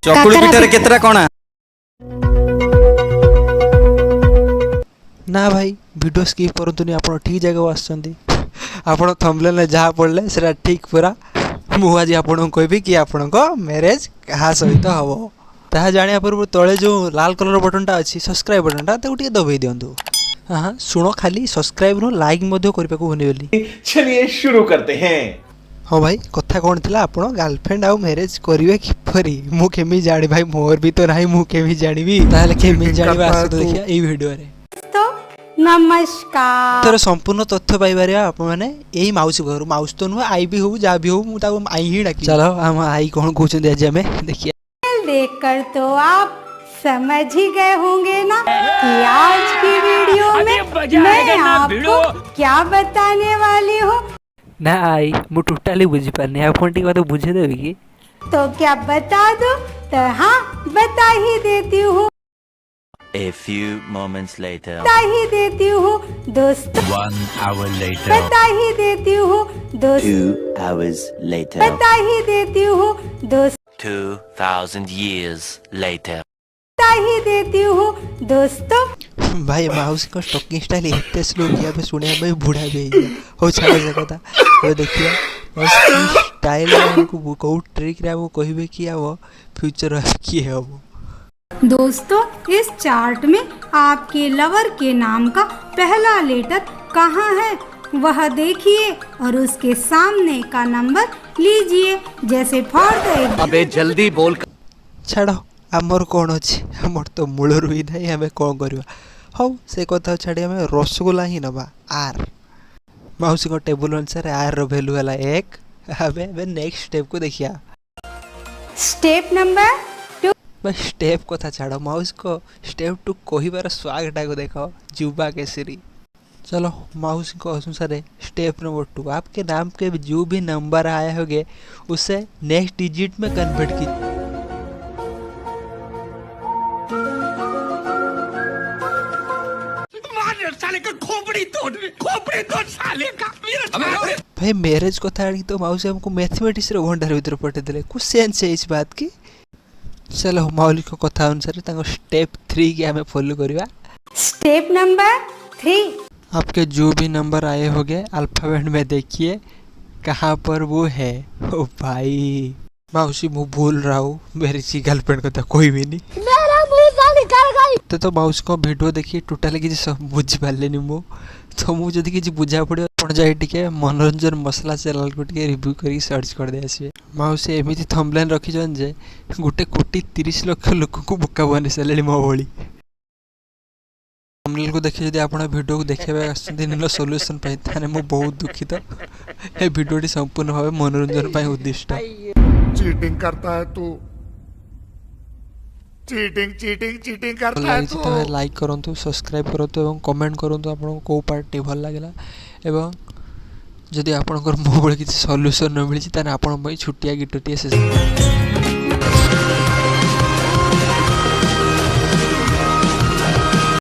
चकुली पिठारे केतरा कोना ना भाई वीडियो स्किप करतुनी आपण ठीक जगह आछंती आपण थंबनेल में जहाँ पड़ले सेटा ठीक पूरा मु आज आपन कहबी कि आपण को मैरिज कहा सहित हबो ताहा जानिया पूर्व तले जो लाल कलर बटनटा अच्छी सब्सक्राइब बटनटा ताकू टिके दबाई दियंतु। हाँ सुनो खाली सब्सक्राइब नो लाइक मध्य करबा को भूलिबेली। चलिए शुरू करते हैं। हाँ भाई कथा कौन थिला आपण गर्लफ्रेंड आउ मैरिज करिवे किपरि मु केमी जानि भाई मोर भी तो नाही मु केमी जानिबी ताले केमी जानिबा आस तो देखिया ए वीडियो रे। तो नमस्कार तर संपूर्ण तथ्य पाइबारे आपण माने एही माउसी घर माउस तो नु आई भी हो जा भी हो मु ताको आई ही डाकी। चलो हम आई कौन कहउछन आज हमें देखिए देखकर तो आप समझ ही गए होंगे ना कि आज की वीडियो में मैं आपको क्या बताने वाली हूँ। ना आई मु टोटाली बुझी पारनी आपन टी बात बुझे देबी की तो क्या बता दो तो हाँ बता ही देती हूँ। A few moments later. बता ही देती हूँ दोस्तों। 1 hour later. बता ही देती हूँ दोस्तों। 2 hours later. बता ही देती हूँ दोस्तों। 2000 years later. बता ही देती हूँ दोस्तों। भाई माउस को स्टॉकिंग स्टाइल इतने स्लो किया पे सुने भाई बूढ़ा भी हो छाड़ जगह था वो देखिए बस स्टाइल को को ट्रिक रे वो कहबे कि वो फ्यूचर की है वो। दोस्तों इस चार्ट में आपके लवर के नाम का पहला लेटर कहाँ है वह देखिए और उसके सामने का नंबर लीजिए जैसे फॉर द। अबे जल्दी बोल। छाड़ो आमर कौन अच्छी आमर तो मूलर ही थाई हमें कौन करवा हौ से कथा छाड़ी हमें रसगोला ही नबा आर माउसी को टेबल अनुसार आर रो वैल्यू वाला 1 हमें नेक्स्ट स्टेप को देखिया स्टेप नंबर 2। बस स्टेप कथा छाड़ो माउस को स्टेप 2 कहिबार स्वागटा को देखो जुबा केसरी। चलो माउस को अनुसार स्टेप नंबर 2 आपके नाम के जो भी नंबर आए होंगे उसे नेक्स्ट डिजिट में कन्वर्ट कीजिए। भाई मैरिज को था तो माउसी हमको मैथमेटिक्स रे भंडार भीतर पटे देले कुछ सेंस है इस बात की। चलो मौलिक कथा अनुसार स्टेप 3 के हमें फॉलो करवा। स्टेप नंबर 3 आपके जो भी नंबर आए होंगे अल्फाबेट में देखिए कहाँ पर वो है। ओ भाई माउसी मु भूल रहा हूँ मेरी सी गर्लफ्रेंड को तो कोई भी नहीं तो माउस को वीडियो देखिए टोटाली किसी सब बुझी पारे मु तो मुझे किसी बुझा पड़े अपन जाए टे मनोरंजन मसला चैनल को टे रिव्यू कर सर्च कर दे आसवे। माउसी एमती थंबनेल रखीछन जे 1,30,00,000 लोक को बोका बने सारे मो भली। थंबनेल को देखिए जब आप वीडियो को देखा आसुन सॉल्यूशन पाई ताने मु बहुत दुखित ए वीडियोटी संपूर्ण भाव मनोरंजन पाई उद्दिष्ट। चीटिंग करता है तू चीटिंग चीटिंग चीटिंग करता है तू। लाइक करंतु सब्सक्राइब करंतु एवं कमेंट करंतु आपन को पार्टी भल लागला एवं जदि आपन को मो बळे किसी सॉल्यूशन न मिली ताने आपन छुटिया गिटटी से